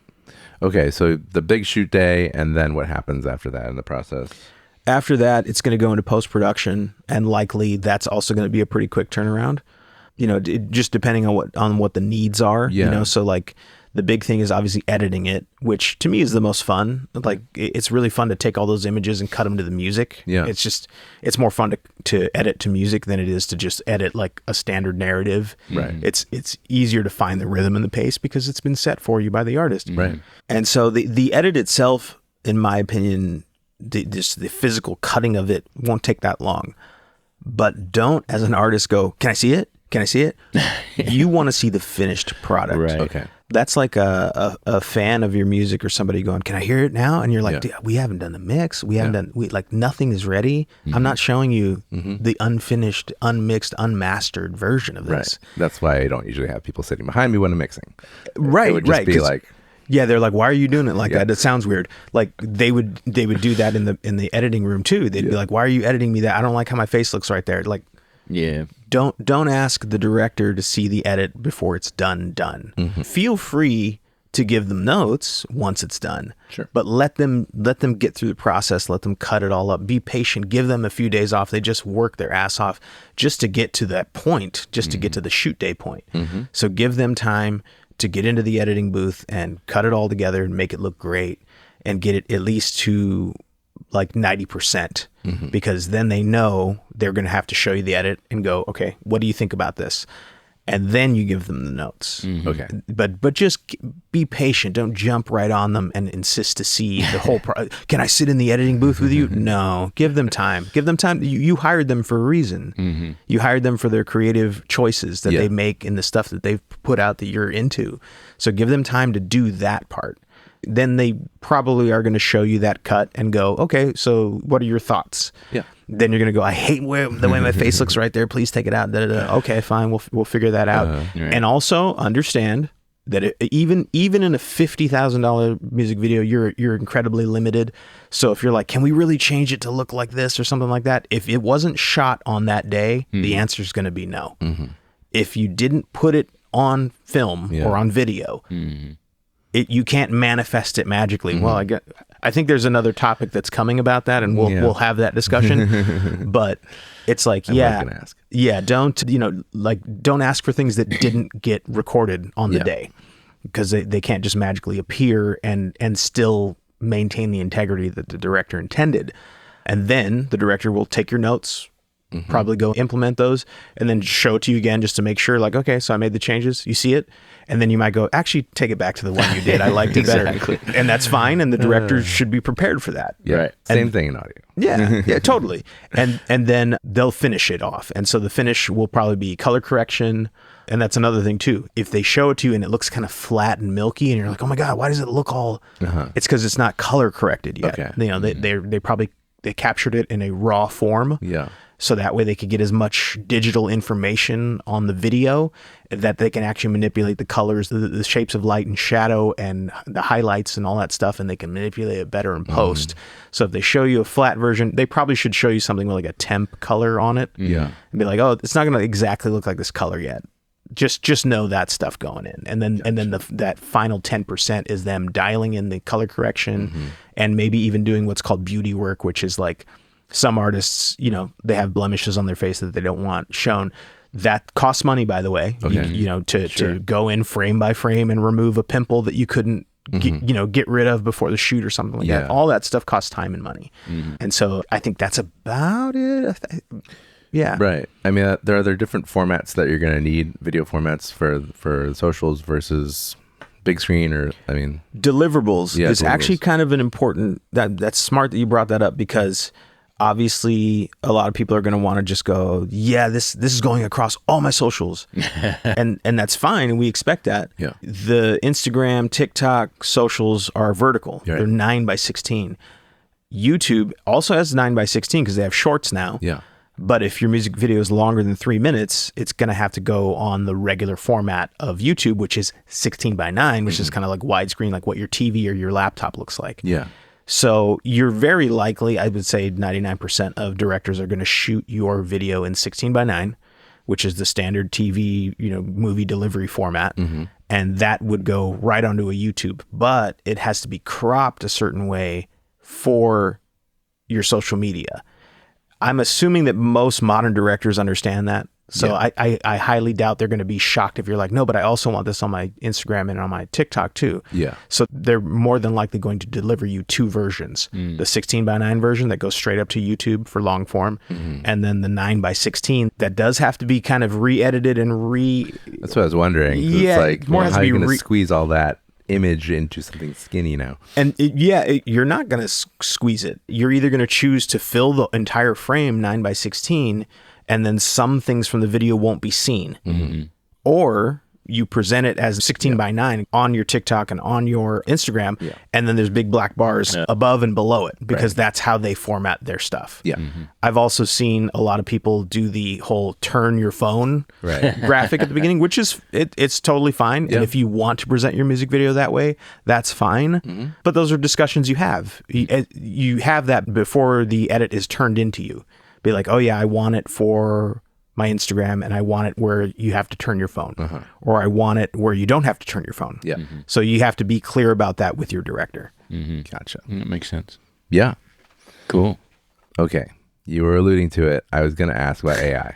Okay, so the big shoot day, and then what happens after that in the process? After that, it's going to go into post-production, and likely that's also going to be a pretty quick turnaround. Just depending on what the needs are. So like the big thing is obviously editing it, which to me is the most fun. Like it's really fun to take all those images and cut them to the music. Yeah. It's more fun to edit to music than it is to just edit like a standard narrative. Right. It's easier to find the rhythm and the pace because it's been set for you by the artist. Right. And so the edit itself, in my opinion, the physical cutting of it won't take that long. But don't, as an artist, go, can I see it? Can I see it? You want to see the finished product. Right. Okay. That's like a fan of your music or somebody going, can I hear it now? And you're like, dude, we haven't done the mix. We haven't done, nothing is ready. I'm not showing you the unfinished, unmixed, unmastered version of this. Right. That's why I don't usually have people sitting behind me when I'm mixing. Right. It would just be like, yeah, they're like, why are you doing it like that? That sounds weird. Like they would do that in the editing room too. They'd be like, why are you editing me that? I don't like how my face looks right there. Like, don't ask the director to see the edit before it's done. Feel free to give them notes once it's done. Sure. But let them get through the process, let them cut it all up. Be patient, give them a few days off. They just work their ass off just to get to that point, just to get to the shoot day point. So give them time to get into the editing booth and cut it all together and make it look great and get it at least to like 90%, because then they know they're going to have to show you the edit and go, okay, what do you think about this? And then you give them the notes. Okay. But just be patient. Don't jump right on them and insist to see the whole can I sit in the editing booth with you? No, give them time. Give them time. You hired them for a reason. You hired them for their creative choices that they make in the stuff that they've put out that you're into. So give them time to do that part. Then they probably are going to show you that cut and go, okay, so what are your thoughts? Yeah. Then you're going to go, I hate the way my face looks right there. Please take it out. Okay, fine. We'll figure that out. Right. And also understand that even in a $50,000 music video, you're incredibly limited. So if you're like, can we really change it to look like this or something like that? If it wasn't shot on that day, the answer is going to be no. If you didn't put it on film or on video, you can't manifest it magically. Well, I think there's another topic that's coming about that, and we'll have that discussion. But it's like, don't ask for things that didn't get recorded on the day, because they can't just magically appear and still maintain the integrity that the director intended. And then the director will take your notes, probably go implement those, and then show it to you again just to make sure, like, okay, so I made the changes, you see it. And then you might go, actually, take it back to the one you did. I liked it better. And that's fine. And the director should be prepared for that. Yeah. Right. Same thing in audio. Yeah, totally. And then they'll finish it off. And so the finish will probably be color correction. And that's another thing too. If they show it to you and it looks kind of flat and milky, and you're like, oh my God, why does it look all, it's because it's not color corrected yet. Okay. You know, they probably captured it in a raw form. Yeah. So that way they could get as much digital information on the video that they can actually manipulate the colors, the shapes of light and shadow, and the highlights and all that stuff, and they can manipulate it better in post. So if they show you a flat version, they probably should show you something with like a temp color on it. Yeah. And be like, oh, it's not going to exactly look like this color yet. Just know that stuff going in. And then that final 10% is them dialing in the color correction and maybe even doing what's called beauty work, which is like, some artists, you know, they have blemishes on their face that they don't want shown. That costs money, by the way. Okay. You know, to go in frame by frame and remove a pimple that you couldn't get rid of before the shoot or something like that. All that stuff costs time and money. And so I think that's about it. Yeah. Right. I mean, there are different formats that you're going to need, video formats for socials versus big screen, or deliverables is actually kind of an important, that's smart that you brought that up, because obviously a lot of people are going to want to just go, this is going across all my socials. and that's fine, and we expect that. Yeah. The Instagram, TikTok socials are vertical. Right. They're 9:16. YouTube also has 9:16 because they have shorts now. Yeah. But if your music video is longer than 3 minutes, it's going to have to go on the regular format of YouTube, which is 16:9, which is kind of like widescreen, like what your TV or your laptop looks like. Yeah. So you're very likely, I would say 99% of directors are going to shoot your video in 16:9, which is the standard TV, movie delivery format. And that would go right onto a YouTube, but it has to be cropped a certain way for your social media. I'm assuming that most modern directors understand that. So I highly doubt they're going to be shocked if you're like, no, but I also want this on my Instagram and on my TikTok too. Yeah. So they're more than likely going to deliver you two versions. The 16:9 version that goes straight up to YouTube for long form. And then the 9:16 that does have to be kind of re-edited and That's what I was wondering. Yeah. It's like, how are you going to squeeze all that image into something skinny now? And you're not going to squeeze it. You're either going to choose to fill the entire frame 9:16, and then some things from the video won't be seen. Or you present it as 16:9 on your TikTok and on your Instagram, and then there's big black bars above and below it, because that's how they format their stuff. Yeah. I've also seen a lot of people do the whole turn your phone graphic at the beginning, which is, it's totally fine. And if you want to present your music video that way, that's fine. But those are discussions you have. You have that before the edit is turned into you. Be like, oh yeah, I want it for my Instagram, and I want it where you have to turn your phone, or I want it where you don't have to turn your phone. Yeah. So you have to be clear about that with your director. Gotcha. That makes sense. Yeah. Cool. Okay. You were alluding to it. I was going to ask about AI.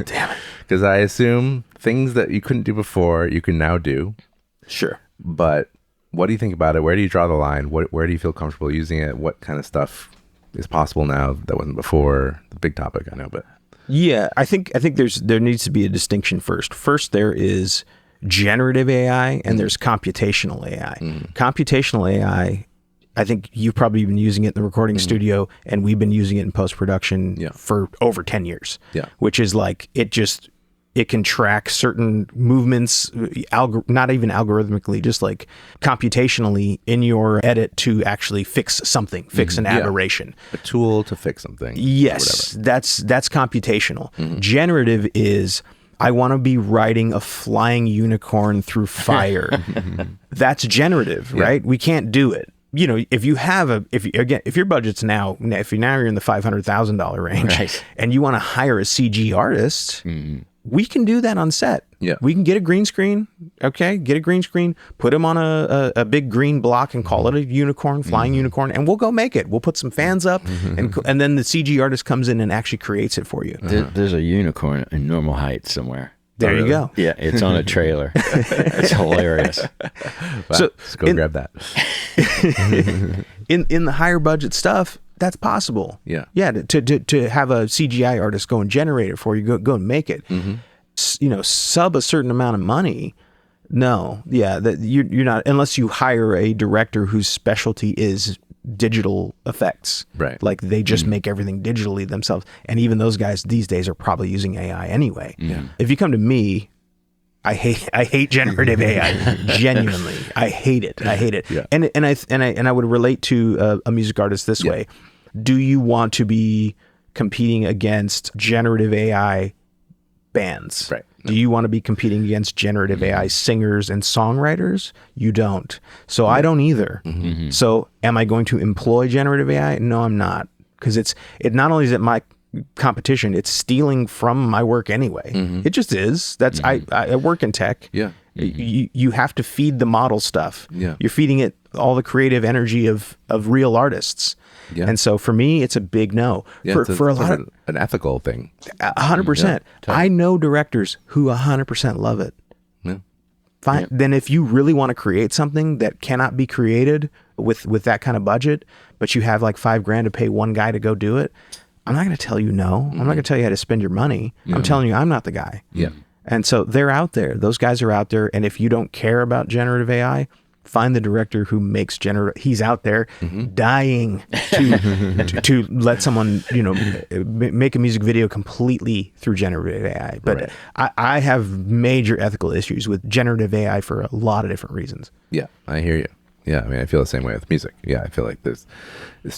Damn it. Because I assume things that you couldn't do before, you can now do. Sure. But what do you think about it? Where do you draw the line? Where do you feel comfortable using it? What kind of stuff is possible now that wasn't before? The big topic, I know, but yeah, I think there needs to be a distinction first. First, there is generative AI and there's computational AI. Computational AI, I think you've probably been using it in the recording studio, and we've been using it in post-production for over 10 years. Yeah. Which is like, it can track certain movements, not even algorithmically, just like computationally in your edit to actually fix something, fix an aberration. A tool to fix something. Yes, that's computational. Generative is, I want to be riding a flying unicorn through fire. That's generative, right? We can't do it. You know, if you have if your budget's now, if you're in the $500,000 range, right, and you want to hire a CG artist, we can do that on set. Yeah. We can get a green screen. Okay. Get a green screen, put him on a big green block and call it a unicorn, flying unicorn, and we'll go make it. We'll put some fans up and then the CG artist comes in and actually creates it for you. There's a unicorn in normal height somewhere. There you go. Yeah, it's on a trailer. It's hilarious. Wow. So let's go grab that. in the higher budget stuff, that's possible. Yeah. Yeah. To have a CGI artist go and generate it for you, go and make it. You know, sub a certain amount of money. No. Yeah. That you're not, unless you hire a director whose specialty is digital effects. Right. Like they just make everything digitally themselves. And even those guys these days are probably using AI anyway. Yeah. If you come to me, I hate generative AI. Genuinely, I hate it. Yeah. And I would relate to a music artist this way. Do you want to be competing against generative AI bands? Right. Do you want to be competing against generative AI singers and songwriters? You don't. So I don't either. So am I going to employ generative AI? No, I'm not. Because it not only is it my competition, it's stealing from my work anyway. It just is. That's I work in tech. Yeah. You have to feed the model stuff. Yeah. You're feeding it all the creative energy of real artists. Yeah. And so for me, it's a big no. Yeah, for a lot of an ethical thing. 100%. I know directors who 100% love it. Yeah. Fine. Then if you really want to create something that cannot be created with that kind of budget, but you have like $5,000 to pay one guy to go do it, I'm not going to tell you no. I'm not going to tell you how to spend your money. I'm telling you I'm not the guy. Yeah. And so they're out there. Those guys are out there. And if you don't care about generative AI, find the director who makes he's out there dying to let someone, you know, make a music video completely through generative AI. But I have major ethical issues with generative AI for a lot of different reasons. Yeah, I hear you. Yeah, I mean, I feel the same way with music. Yeah, I feel like this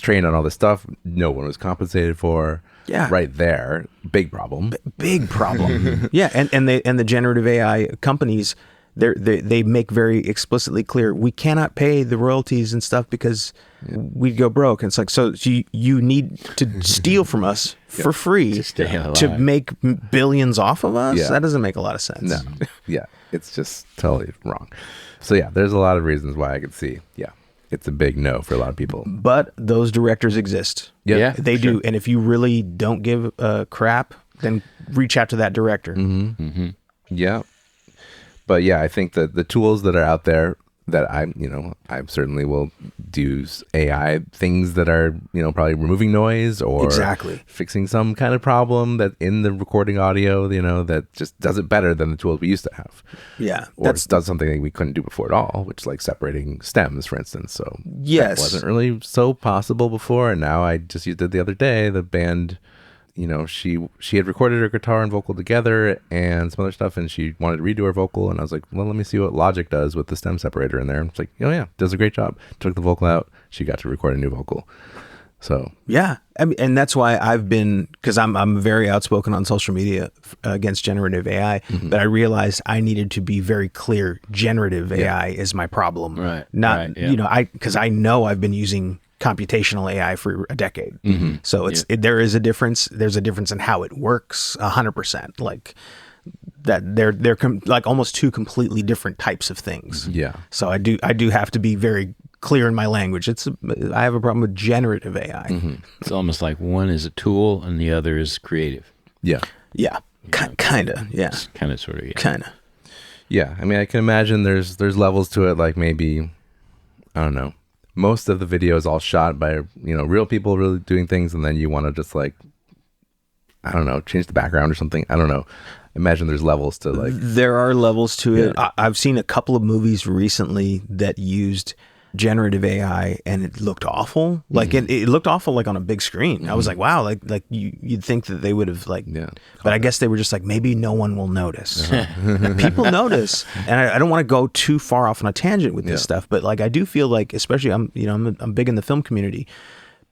trained on all this stuff no one was compensated for. Yeah. Right there. Big problem. Big problem. Yeah. And the generative AI companies, they make very explicitly clear, we cannot pay the royalties and stuff because we'd go broke. And it's like, so you need to steal from us for free to stay alive, to make billions off of us? Yeah. That doesn't make a lot of sense. No. Yeah, it's just totally wrong. So yeah, there's a lot of reasons why I could see, it's a big no for a lot of people. But those directors exist. Yeah, they do. And if you really don't give a crap, then reach out to that director. Yeah. But yeah, I think that the tools that are out there that I certainly will do AI things that are, probably removing noise or fixing some kind of problem that in the recording audio, that just does it better than the tools we used to have. Yeah. Or does something that we couldn't do before at all, which like separating stems, for instance. So yes, that wasn't really so possible before. And now I just used it the other day. The band, she had recorded her guitar and vocal together and some other stuff, and she wanted to redo her vocal, and I was like, well, let me see what Logic does with the stem separator in there. And it's like, oh yeah, does a great job. Took the vocal out, she got to record a new vocal. So yeah, I mean, and that's why I've been, because I'm very outspoken on social media against generative AI, but I realized I needed to be very clear. Generative AI is my problem, right? Not because I know I've been using computational AI for a decade. So there is a difference. There's a difference in how it works 100%. Like that they're like almost two completely different types of things. Yeah. So I do have to be very clear in my language. I have a problem with generative AI. It's almost like one is a tool and the other is creative. Yeah. Kind of. Yeah. Kind of, sort of. Yeah. Kind of. Yeah. I mean, I can imagine there's levels to it. Like maybe, I don't know. Most of the video is all shot by, real people really doing things. And then you want to just like, I don't know, change the background or something. I don't know. Imagine there's levels to like. There are levels to it. I've seen a couple of movies recently that used generative AI and it looked awful. Like it looked awful like on a big screen. I was like, wow, like you'd think that they would have like, but I guess they were just like, maybe no one will notice. People notice. And I don't want to go too far off on a tangent with this stuff, but like I do feel like, especially I'm big in the film community.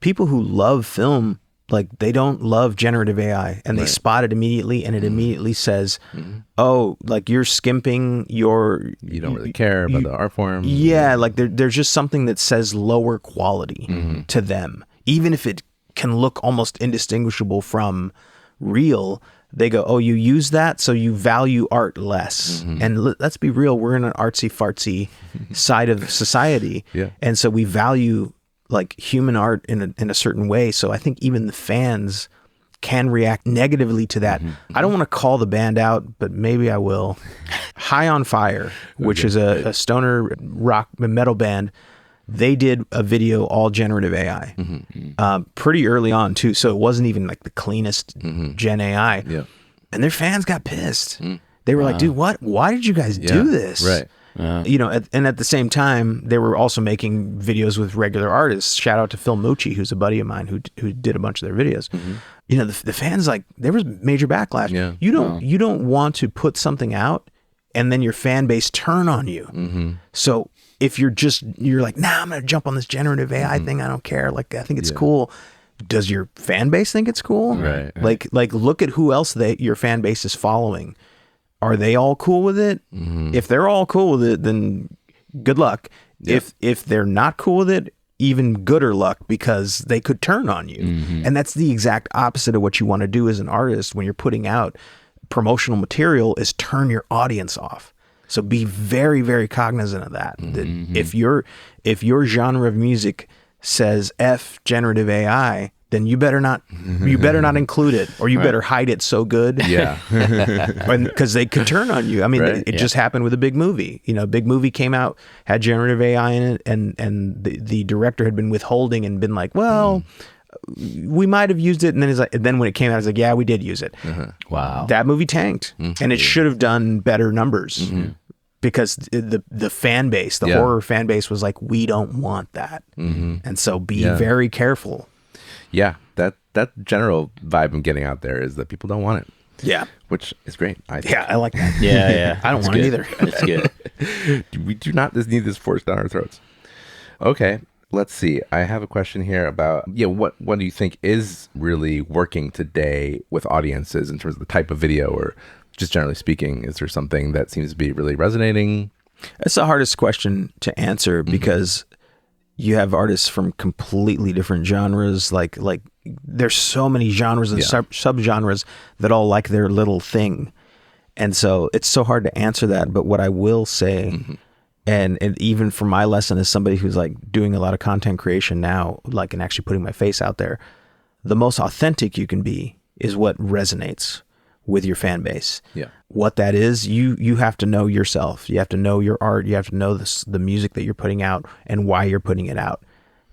People who love film, Like they don't love generative AI, and they spot it immediately, and it immediately says, "Oh, like you're skimping your. You don't really care about the art form." Yeah, like there's just something that says lower quality to them, even if it can look almost indistinguishable from real. They go, "Oh, you use that, so you value art less." And let's be real, we're in an artsy fartsy side of society, and so we value like human art in a certain way. So I think even the fans can react negatively to that. I don't want to call the band out, but maybe I will. High on Fire, which is a stoner rock metal band, they did a video all generative AI pretty early on too. So it wasn't even like the cleanest gen AI. And their fans got pissed. They were like, dude, what? Why did you guys do this? Right. You know, and at the same time, they were also making videos with regular artists. Shout out to Phil Mucci, who's a buddy of mine who did a bunch of their videos. You know, the fans, like, there was major backlash. You don't want to put something out and then your fan base turn on you. So if you're like, nah, I'm gonna jump on this generative AI thing. I don't care. Like, I think it's cool. Does your fan base think it's cool? Right. Like look at who else your fan base is following. Are they all cool with it? If they're all cool with it, then good luck. If they're not cool with it, even gooder luck, because they could turn on you. And that's the exact opposite of what you want to do as an artist when you're putting out promotional material, is turn your audience off. So be very, very cognizant of that. That if your genre of music says F generative AI, then you better not include it, or you better hide it so good. Because they could turn on you. I mean, it just happened with a big movie. You know, a big movie came out, had generative AI in it, and the director had been withholding and been like, well, we might have used it. And then when it came out, I was like, yeah, we did use it. Wow. That movie tanked, and it should have done better numbers. Because the fan base, the horror fan base, was like, we don't want that. And so be very careful. Yeah, that general vibe I'm getting out there is that people don't want it. Yeah. Which is great. I think. Yeah, I like that. Yeah. I don't want it either. It's good. We do not just need this forced down our throats. Okay, let's see. I have a question here about, what do you think is really working today with audiences in terms of the type of video, or just generally speaking, is there something that seems to be really resonating? That's the hardest question to answer, because you have artists from completely different genres. Like there's so many genres and subgenres that all like their little thing. And so it's so hard to answer that. But what I will say, and even for my lesson as somebody who's like doing a lot of content creation now, like, and actually putting my face out there, the most authentic you can be is what resonates with your fan base. What that is, you have to know yourself. You have to know your art. You have to know the music that you're putting out and why you're putting it out.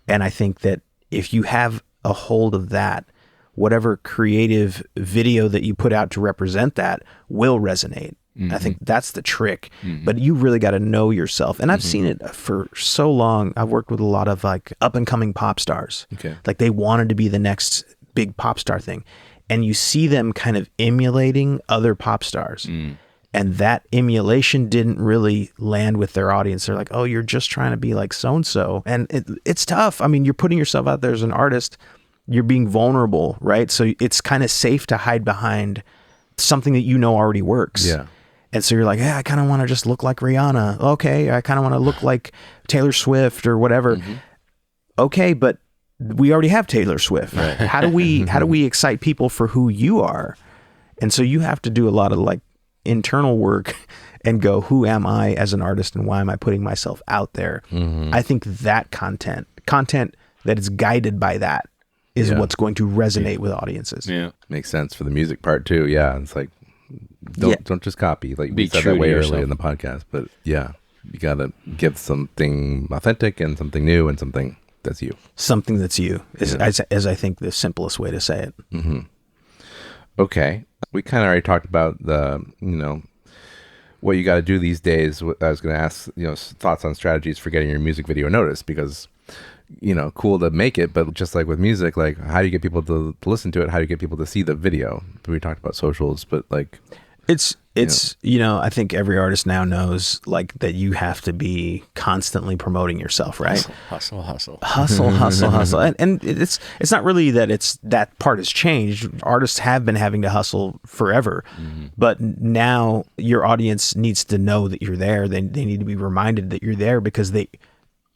And I think that if you have a hold of that, whatever creative video that you put out to represent that will resonate. I think that's the trick. But you really got to know yourself. And I've seen it for so long. I've worked with a lot of like up and coming pop stars. Like they wanted to be the next big pop star thing. And you see them kind of emulating other pop stars. And that emulation didn't really land with their audience. They're like, oh, you're just trying to be like so-and-so. And it's tough. I mean, you're putting yourself out there as an artist. You're being vulnerable, right? So it's kind of safe to hide behind something that you know already works. And so you're like, I kind of want to just look like Rihanna. Okay, I kind of want to look like Taylor Swift or whatever. Okay, but we already have Taylor Swift. How do we excite people for who you are? And so you have to do a lot of like internal work and go, who am I as an artist and why am I putting myself out there? I think that content that is guided by that is what's going to resonate with audiences. Makes sense for the music part too. It's like, don't just copy. Like we said that way early in the podcast, but you gotta give something authentic and something new and something that's you. Something that's you is as I think the simplest way to say it. Okay. We kind of already talked about the, what you got to do these days. I was going to ask, thoughts on strategies for getting your music video noticed, because, cool to make it, but just like with music, like how do you get people to listen to it? How do you get people to see the video? We talked about socials, but like... It's It's, I think every artist now knows like that you have to be constantly promoting yourself, right? Hustle. And it's not really that that part has changed. Artists have been having to hustle forever, but now your audience needs to know that you're there. They need to be reminded that you're there because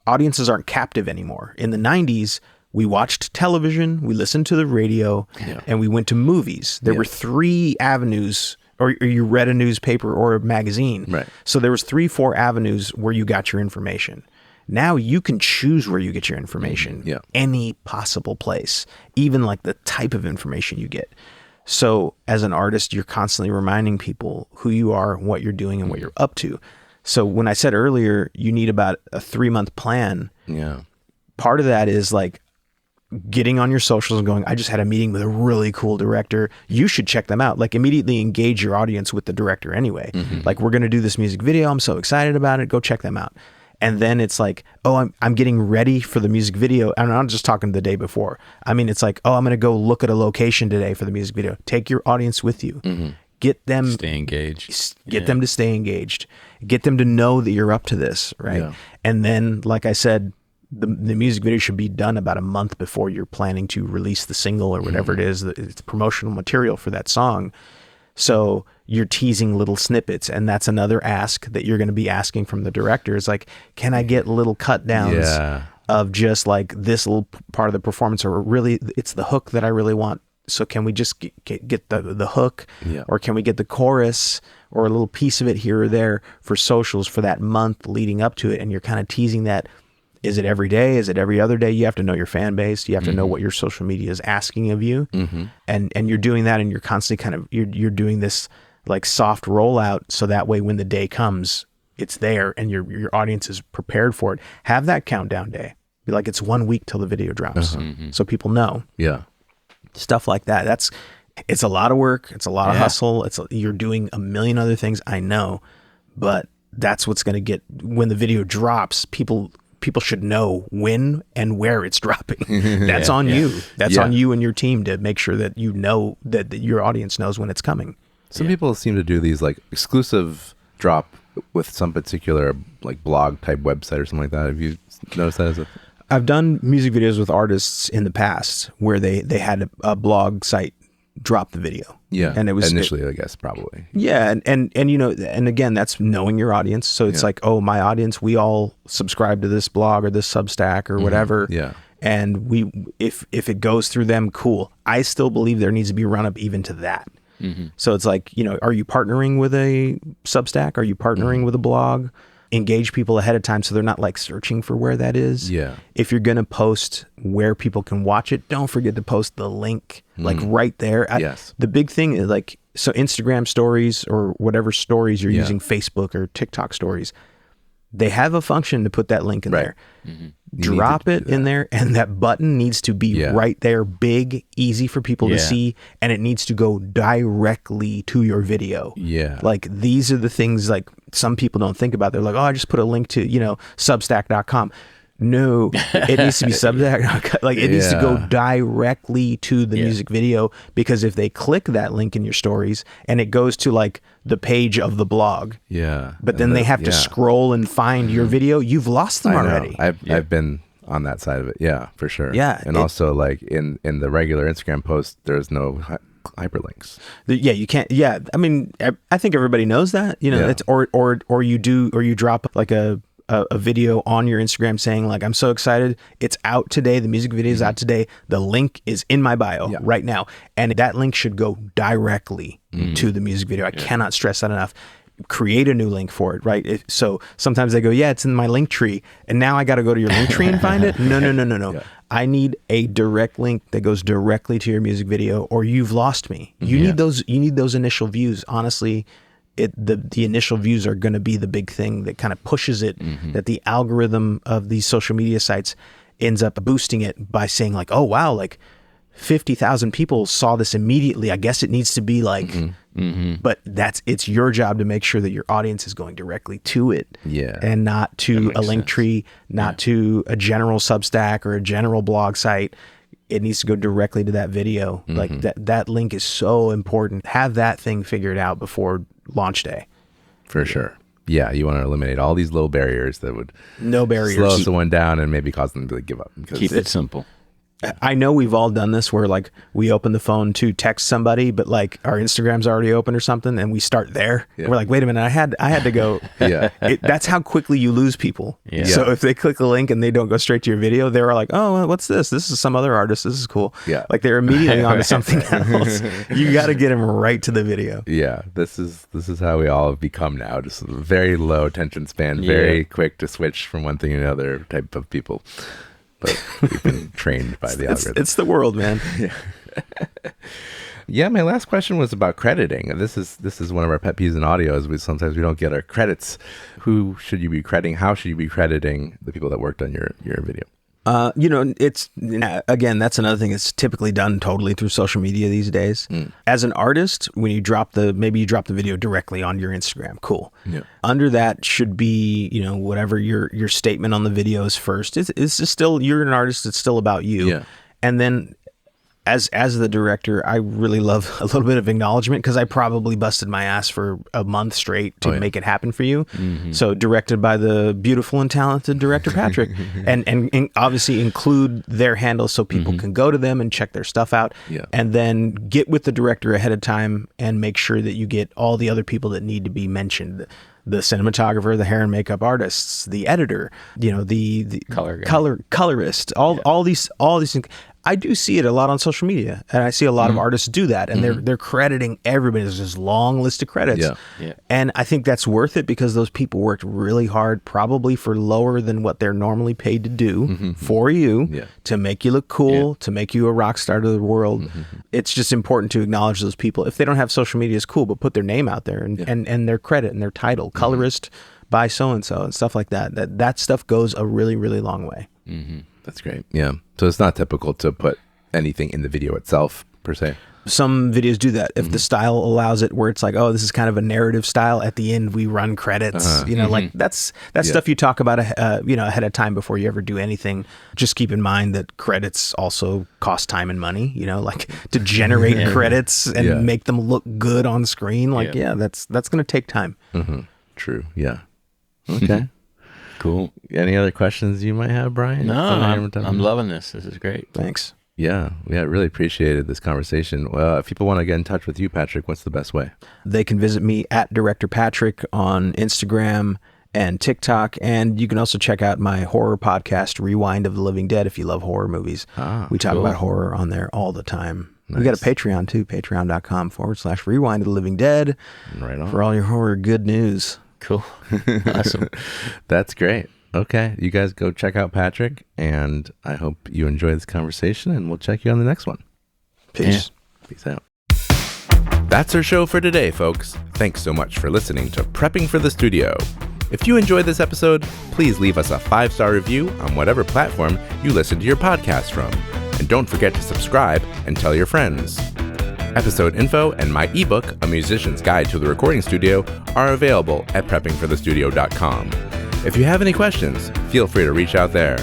audiences aren't captive anymore. In the 90s, we watched television, we listened to the radio, and we went to movies. There were 3 avenues, or you read a newspaper or a magazine. Right. So there was 3-4 avenues where you got your information. Now you can choose where you get your information. Any possible place, even like the type of information you get. So as an artist, you're constantly reminding people who you are, what you're doing, and what you're up to. So when I said earlier, you need about a 3-month plan. Part of that is like getting on your socials and going, I just had a meeting with a really cool director. You should check them out. Like immediately engage your audience with the director anyway. Like, we're going to do this music video. I'm so excited about it. Go check them out. And then it's like, oh, I'm getting ready for the music video. And I'm not just talking the day before. I mean, it's like, oh, I'm going to go look at a location today for the music video. Take your audience with you. Get them stay engaged. Get them to stay engaged. Get them to know that you're up to this, right? And then, like I said, the music video should be done about a month before you're planning to release the single or whatever it is. It's promotional material for that song. So you're teasing little snippets, and that's another ask that you're going to be asking from the director. Is like, can I get little cut downs of just like this little part of the performance, or really it's the hook that I really want. So can we just get the hook, or can we get the chorus or a little piece of it here or there for socials for that month leading up to it? And you're kind of teasing that. Is it every day? Is it every other day? You have to know your fan base. You have to know what your social media is asking of you. And you're doing that, and you're constantly you're doing this like soft rollout. So that way, when the day comes, it's there and your audience is prepared for it. Have that countdown day. Be like, it's 1 week till the video drops. So people know. Stuff like that. It's a lot of work. It's a lot of hustle. You're doing a million other things, I know, but that's what's going to get, when the video drops, people should know when and where it's dropping. That's on you. That's on you and your team to make sure that you know that your audience knows when it's coming. Some people seem to do these like exclusive drop with some particular like blog type website or something like that. Have you noticed that? I've done music videos with artists in the past where they had a blog site drop the video. And it was initially, I guess, probably. And and again, that's knowing your audience. So it's like, oh, my audience, we all subscribe to this blog or this Substack or whatever. And if it goes through them, cool. I still believe there needs to be run up even to that. So it's like, are you partnering with a Substack? Are you partnering with a blog? Engage people ahead of time so they're not like searching for where that is. If you're going to post where people can watch it, don't forget to post the link like right there. The big thing is like, so Instagram stories or whatever stories you're using, Facebook or TikTok stories, they have a function to put that link in there. Drop it in there, and that button needs to be right there, big, easy for people to see, and it needs to go directly to your video. Like, these are the things like some people don't think about. They're like, oh, I just put a link to, Substack.com. No, it needs to be Substack. Like, it needs to go directly to the music video, because if they click that link in your stories and it goes to like the page of the blog, but then they have to scroll and find your video, you've lost them already. I've been on that side of it. For sure. And also like in the regular Instagram post, there's no hyperlinks. You can't. I mean, I think everybody knows that, it's, or you drop like a video on your Instagram saying like, I'm so excited, it's out today, the music video is out today, the link is in my bio right now, and that link should go directly to the music video. I cannot stress that enough. Create a new link for it, right? So sometimes they go, it's in my link tree, and now I got to go to your link tree and find it. No. I need a direct link that goes directly to your music video, or you've lost me. You need those initial views. Honestly, the initial views are going to be the big thing that kind of pushes it, that the algorithm of these social media sites ends up boosting it by saying like, oh, wow, like 50,000 people saw this immediately. I guess it needs to be like, but it's your job to make sure that your audience is going directly to it, and not to a link tree, not to a general Substack or a general blog site. It needs to go directly to that video. Like that link is so important. Have that thing figured out before launch day. For sure. Yeah, you want to eliminate all these little barriers that would slow someone down and maybe cause them to give up. Keep it simple. I know we've all done this where like we open the phone to text somebody, but like our Instagram's already open or something, and we start there. Yeah. We're like, wait a minute, I had to go. Yeah, that's how quickly you lose people. Yeah. So if they click a link and they don't go straight to your video, they're like, oh, well, what's this? This is some other artist. This is cool. Yeah, like they're immediately onto something else. You got to get them right to the video. Yeah, this is how we all have become now. Just very low attention span, very quick to switch from one thing to another type of people. But we've been trained by the algorithm. It's the world, man. Yeah. Yeah, my last question was about crediting. This is one of our pet peeves in audio is sometimes we don't get our credits. Who should you be crediting? How should you be crediting the people that worked on your video? It's again, that's another thing that's typically done totally through social media these days. As an artist, when you drop the video directly on your Instagram, cool. Yeah. Under that should be, whatever your statement on the video is first. It's still, you're an artist. It's still about you. Yeah. And then as the director, I really love a little bit of acknowledgement because I probably busted my ass for a month straight to make it happen for you. Mm-hmm. So directed by the beautiful and talented director Patrick, and obviously include their handles so people can go to them and check their stuff out. Yeah. And then get with the director ahead of time and make sure that you get all the other people that need to be mentioned. The cinematographer, the hair and makeup artists, the editor, the colorist, all these things. I do see it a lot on social media, and I see a lot of artists do that, and they're crediting everybody. There's this long list of credits, and I think that's worth it because those people worked really hard, probably for lower than what they're normally paid to do for you to make you look cool, to make you a rock star to the world. It's just important to acknowledge those people. If they don't have social media, it's cool, but put their name out there and their credit and their title, colorist by so and so and stuff like that. That stuff goes a really, really long way. That's great. Yeah. So it's not typical to put anything in the video itself, per se. Some videos do that. If the style allows it, where it's like, oh, this is kind of a narrative style. At the end, we run credits. Like that's stuff you talk about, ahead of time before you ever do anything. Just keep in mind that credits also cost time and money. Like to generate credits and make them look good on screen. That's going to take time. True. Yeah. Okay. Cool. Any other questions you might have, Brian? No, I'm loving this. This is great. Thanks. Yeah, really appreciated this conversation. Well, if people want to get in touch with you, Patrick, what's the best way? They can visit me at Director Patrick on Instagram and TikTok, and you can also check out my horror podcast, Rewind of the Living Dead, if you love horror movies. We talk about horror on there all the time. Nice. We got a Patreon too, patreon.com/Rewind of the Living Dead. Right on. For all your horror good news. Cool. Awesome. That's great. Okay. You guys go check out Patrick, and I hope you enjoy this conversation, and we'll check you on the next one. Peace. Yeah. Peace out. That's our show for today, folks. Thanks so much for listening to Prepping for the Studio. If you enjoyed this episode, please leave us a 5-star review on whatever platform you listen to your podcast from. And don't forget to subscribe and tell your friends. Episode info and my ebook, A Musician's Guide to the Recording Studio, are available at preppingforthestudio.com. If you have any questions, feel free to reach out there.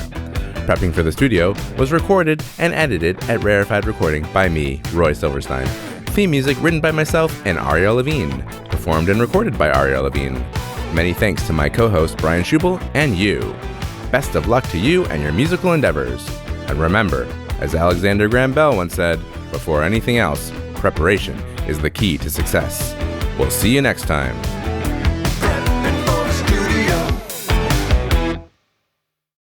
Prepping for the Studio was recorded and edited at Rarefied Recording by me, Roy Silverstein. Theme music written by myself and Ariel Levine. Performed and recorded by Ariel Levine. Many thanks to my co-host Brian Scheuble and you. Best of luck to you and your musical endeavors. And remember, as Alexander Graham Bell once said, before anything else, preparation is the key to success. We'll see you next time.